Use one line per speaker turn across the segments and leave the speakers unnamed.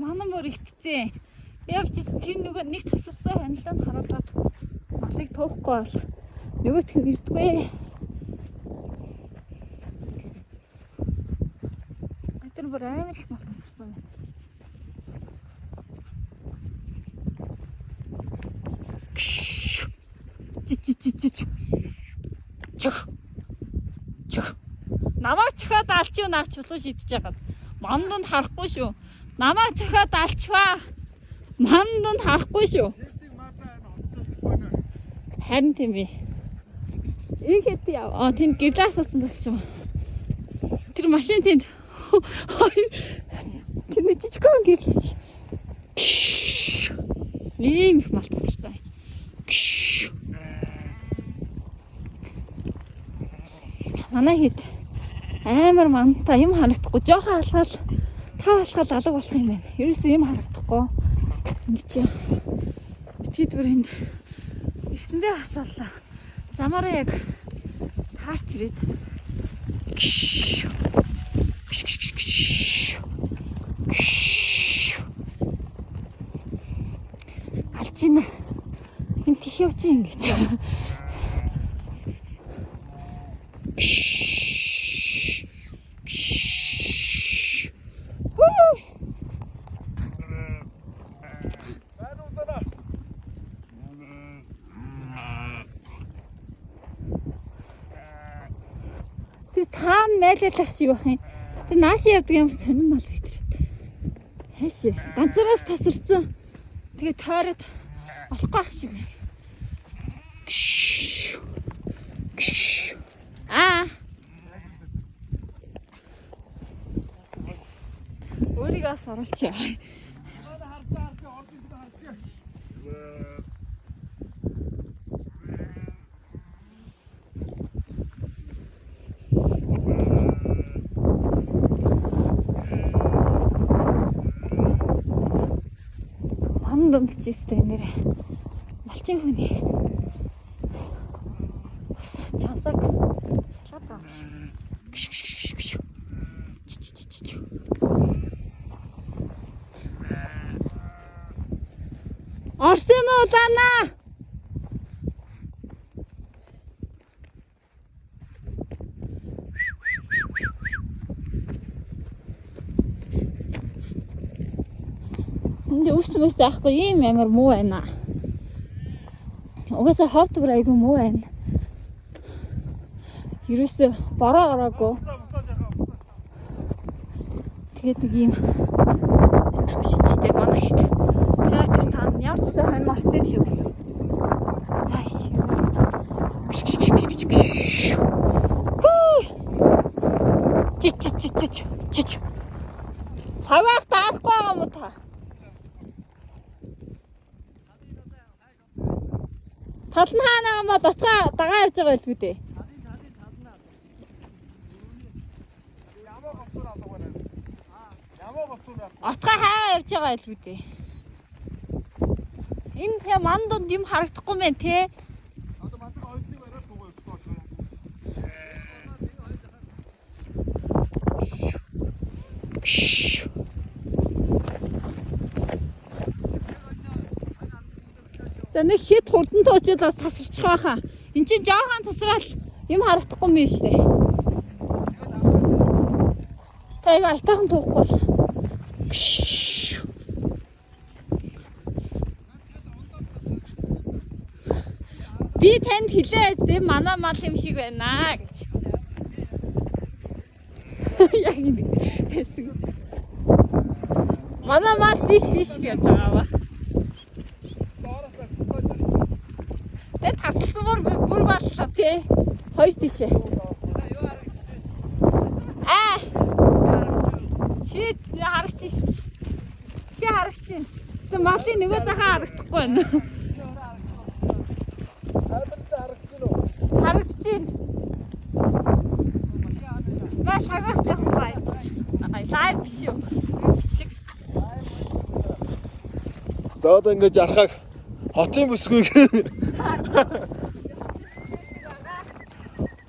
манан бүр игтцээ. Явж тэр нөгөө нэг тасгасан ханилаанд харуулаад малыг туухгүй бол нөгөөх нь ирдгүй. Тэр бүр амар их мал тасгасан байна. Чөх. Намайг цохиод алч юу наач чулуу шидэж байгаа. Манданд харахгүй шүү. Намайг цохиод алчваа. Манданд харахгүй шүү. Харин тийм би. Ийхэд яа. Тэнд гэлээс асан загч юм. Тэр машин тэнд. Тэр жижигхэн гэрлэж. Ийм их мал тасарсан. Манай хэд амар мантай юм харагдахгүй. Жохон алгаал тав алгаал алга болох юм байна. Ерөөсөө юм харагдахгүй. Ингэж тэд бүр энд эсэндээ хасаалаа. Замаараа яг таарч ирээд. Алчина. Энд тих явж ингэж. Тэр цаана майлал авшиг байх юм. Тэр нааши явдаг юм сонирм мал их тэр. Хайши. Ганцаараас тасарсан. Тэгээ тойроод олохгүй авшиг байна. Өөрийгөө соруулчих. Манданд чистэй нэрэ. Малчин хүний. Чансаг шалаад байгаа юм. Орсон юм уу заана? Энд өвс мөс аахгүй ийм амар муу байна. Угаасаа ховд бүр айгүй муу байна. Ерөөсөө бороо ороогүй. Тэгээд нэг юм амар хөшөндтэй манай хэд. Театр цаана ямар ч хон марц юм шүү. Цааш. Чич. Цаваах таахгүй байгаа юм та. Талн хаанаа ма доцоо дагаа явж байгаа байлгүй дээ. Отгоо хаа явж байгаа байлгүй дээ. Энэ тэгээ мандууд юм харагдахгүй мэн те. За нэг хэд хурдан тоочод бас тасарчих байхаа. Энд чинь жоохон тасрал юм харагдахгүй юм шүү дээ. Тэг айтайхан туухгүй. Би танд хэлээ дээ манай мал юм шиг байна гэж. Яг ингэ. Манай мал биш гэж байгаа. Тасалсан бүр боллоо тий. Хоёр тишээ. Шийд харагч. Чи харагч. Тэ малын нөгөө захаа харагдахгүй байна. Харагч. Маш харагч байна. Лайв шүү.
Доод ингэж архаг хотын бүсгүйг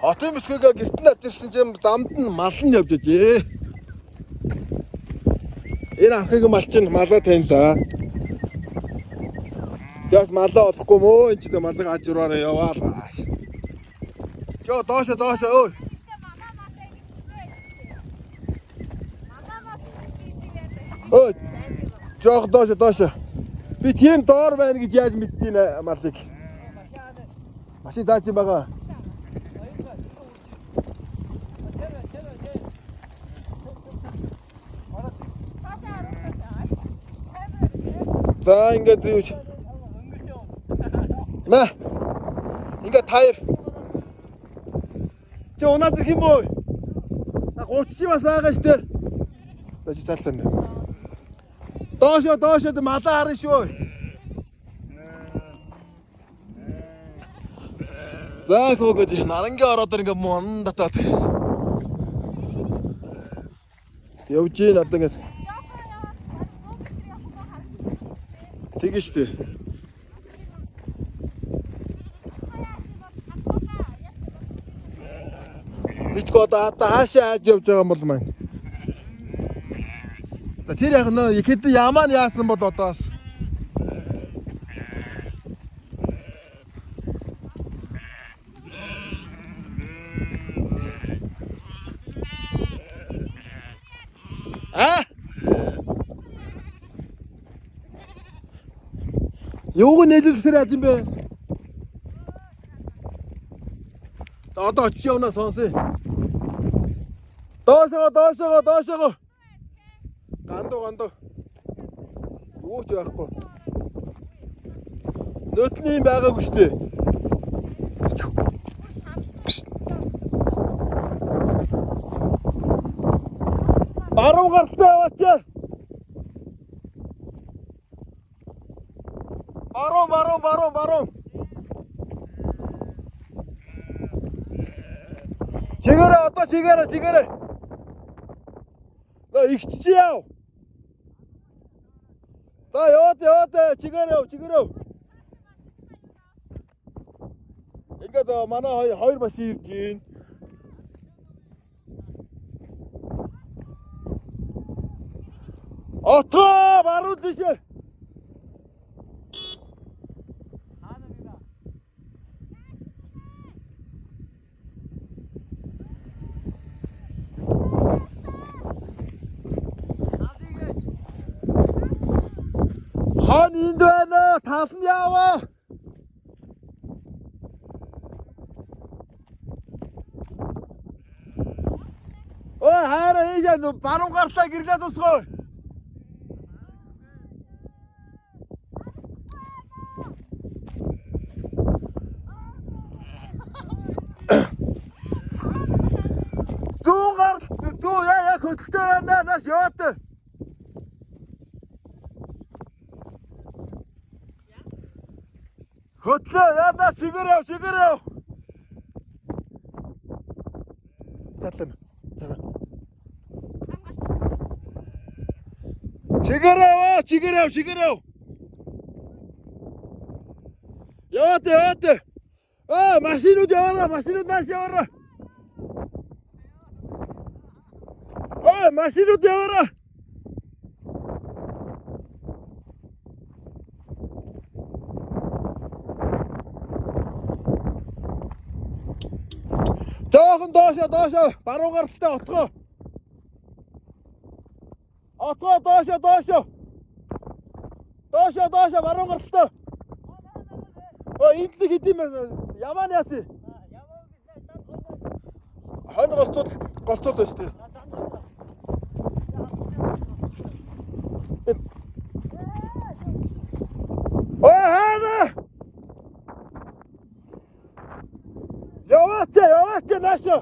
хотын бүсгүйгээ гэртэн авчирсан чинь замд нь мал нь явж ижээ. Энэ анхыг мал чинь малаа тань да. Яс малаа олохгүй мөө энэ ч малыг ажраараа яваалаа. Йоо доош өө. Ой. Жог доош. Би тийм доор байна гэж яаж мэдтiin малыг. Машин заач юм байгаа. За ингээд юуч. Мэ. Ингээд таяр. Чи унаад ирэх юм уу? 30 бас байгаа штэ. За чи цаалтаа. Доош малаа харна шүү. За хөөг нарангийн ороод ингээд мон татаад. Явж ийн одоо ингээд. Тэгэн штэ. Бичгоо одоо хаашаа яаж явж байгаа юм бол маань. Тэр яг нөө хэд ямаа яасан бол одоос. Юуг нэлэлсээр яд юм бэ? Одоо очиж явна сонсъё. Доошоо. Гандуу. Юу ч байхгүй. Нөтний байгаагүй шүү дээ. Баруун гаралтай яваач. Баруун. Чигээрээ. За ихч яав. За яваад чигээрээ. Ингээд манай хоёр машин ирж гин. Отоо баруун тийш. Хан энд байна. Талан яваа. Ой хараа ийш баруун гарлаа гэрлээ тусгой. Зүүн яа хөдөлтөө байна нааш яваад. Хөдлөө яа чигээрээ. Затлаа. Чигээрээ. Яваад. Машинууд нааш яваараа. Машинууд яваараа. Жоохон доошоо баруун гаралтай отгоо. Доошоо. Баруун гаралтай. Энд л хэдийм ямаа яасан. Хань голцоод байна шүү дээ. Хана! Яваач наашо.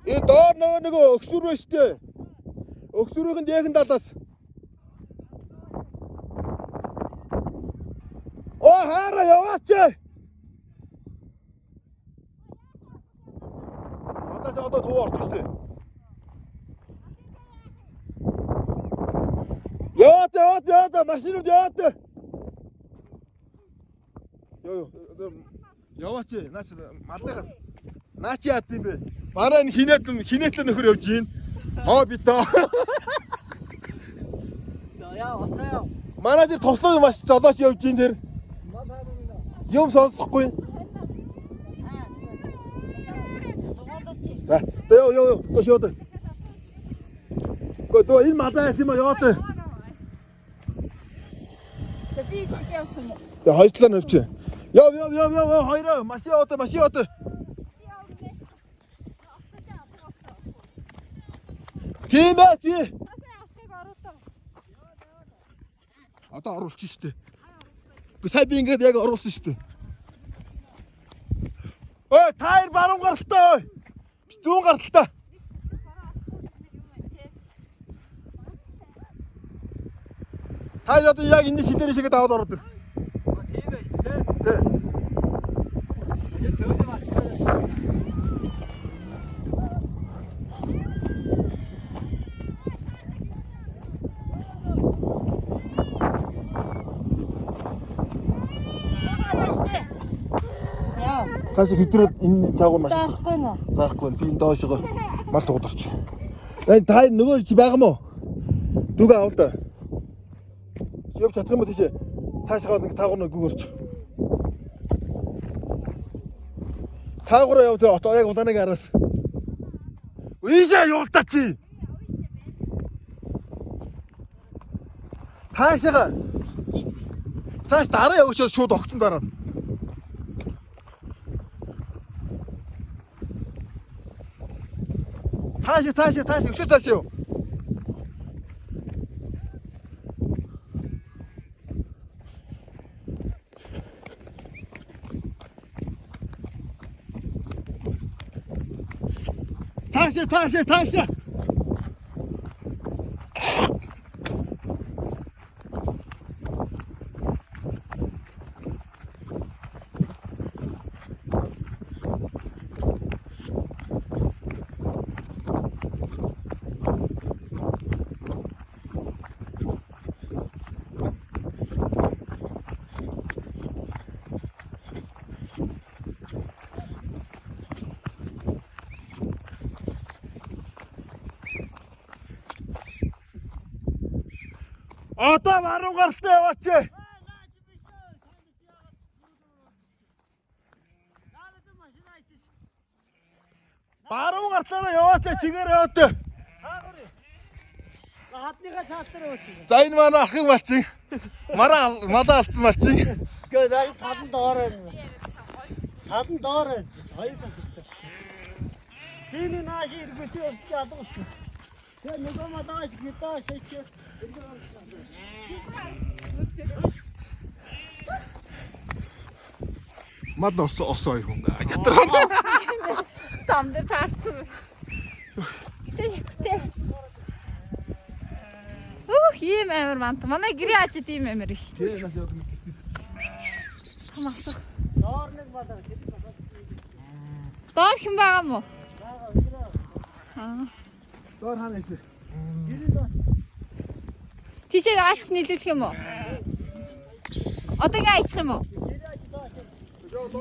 Энэ доор нэг өксүр байна шүү дээ. Өксүрийн дээхэн талаас. Хараа яваач. Одоо туу орчих шүү дээ. Яваад машинууд яваад. Яваач. Наач малдаа. Наач яат юм бэ? Манай энэ хинээтлэн нөхөр явж гин. Аа би таа.
Яа, отаа.
Манай тэр тослоо маш золооч явж гин тэр. Юм сонсохгүй. За, ёо, тошоод. Гоо энэ малаас юм яа таа.
Би тийш явах юм уу?
Тэгээ хоёртлоо навч. Яв хоёроо маш яа. Тийм ээ тий. Одоо оруулчих штэ. Би сая би ингээд яг оруулсан штэ. Ой, тайр баруун гаралтай ой. Би зүүн гаралтай. Тайр одоо яг энэ шидээр шигээ даваад ороод ир.
Тийм байж тээ.
Тий. Цааш хэдрээд энэ цаагуур маш
Таахгүй нөө.
заахгүй би энэ доошоо мал тугадорч. Энэ тай нөгөө чи байгаа мó? Дүгээ авал да. Яв чадах юм уу тийш? Цаашгаа нэг таагуур нэг гүгөрч. Таагуур яв тэр одоо яг улааныг араас. Ийшээ явуултаа чи. Цаашгаа. Цааш дараа явуулчихвал шууд огцон дараад. Тааш өшөө тааш юу? Тааш. Одоо баруун гаралтай яваач. Баруун гаралтай яваач чигээр яваад.
Хатныга цаатар ууч.
За энэ манай ахын малчин. Мадаа алдсан малчин.
Гээ яг талан доор байна. Талан доор байна. Хоёр тас ирсэн. Би нааш иргүүч явж чадсан. Тэгээ нөгөө мадаач гитаа шийч.
Мад осоо юм. Гатраа.
Там дээр таарсан. Тэ. Ийм амар мант. Манай гэрээ ачид ийм амар шүү дээ.
Тэ нас яд мэд.
Хамаасах.
Доор нэг мадаа хэд мадаа.
Доор хэн байгаа мó? Аа.
Доор хана ийсэн.
Тийшээ аач нийлүүлэх юм уу? Одоо ингээ айчих юм уу?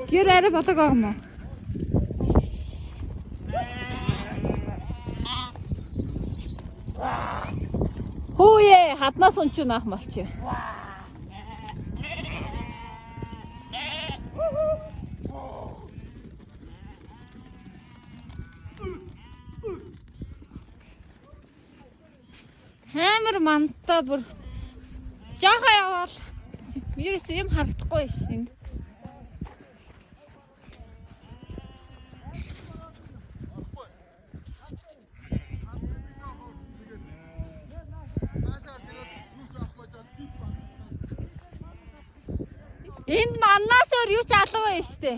Гэр арай болог байгаа юм уу? Хөөе, хаднаас унчуу наах малчи. Хамар мантаа бүр жааха яваал. Вирус юм харагдахгүй шин. Энд маннаас өөр юу ч алуу байна штэ.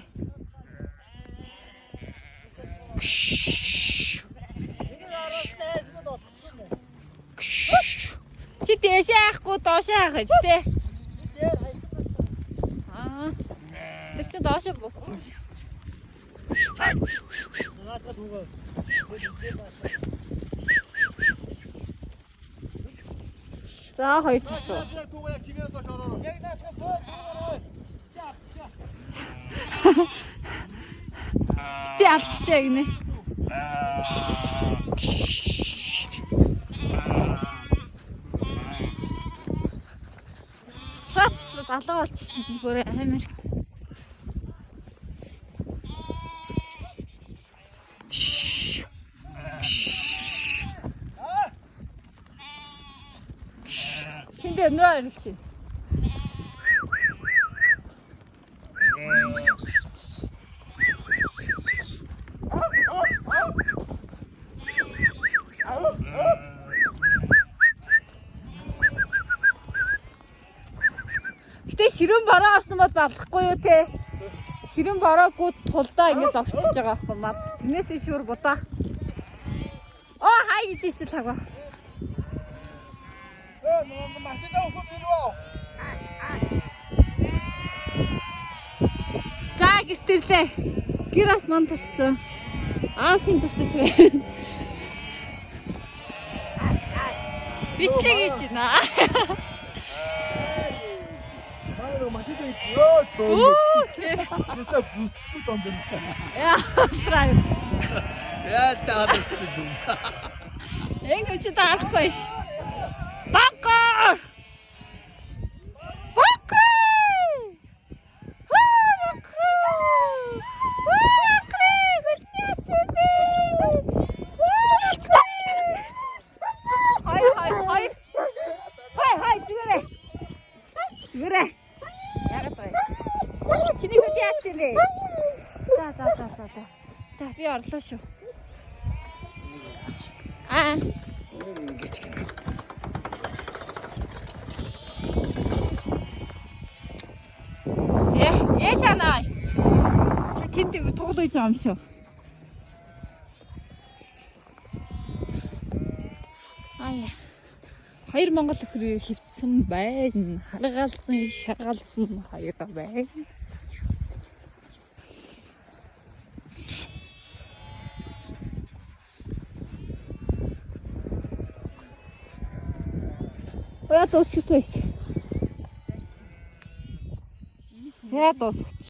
Чи дэшээ ахгүй доошоо хаах гэж тэ. Аа. Тэр чи доошоо буцсан. За хоёр тусуу. Би алдчихаа гинэ. Сат залуу болчихсон бүр амар. Хинтэ өнрөө ирэлж байна. Гэтэ ширүүн бороо орсон бол балахгүй юу те? Ширүүн бороогүй тулдаа ингэ зогсчихж байгаа байхгүй мал. Тэрнээс шүүр будаа. Оо хай гэж ийшэл хагва.
너무 맛있다고 손 들어.
За гэртэрлээ. Гэр бас манд татсан. Аавчин тусаж байна. Бичлэг хийж байна.
아유 맛있게 있죠.
Оо тий.
진짜 부츠도 안 되니까.
Яа, фрай.
야, 따도 지금.
Энгөө чи таахгүй ш. Бакар! Бакар! Хай зүгээрээ. Зүгээрээ. Яагаад вэ? Чиний хөл яач юм бэ? За. За би орлоо шүү. Аа. Яшанаа. Тэнд тоглож байгаа юм шүү. Ая. 2 Монгол өхрөө хөвцсөн байна. Харгалзан, шагалсан хоёр байна. Ой, тос шүтвэч. Зэ тосч.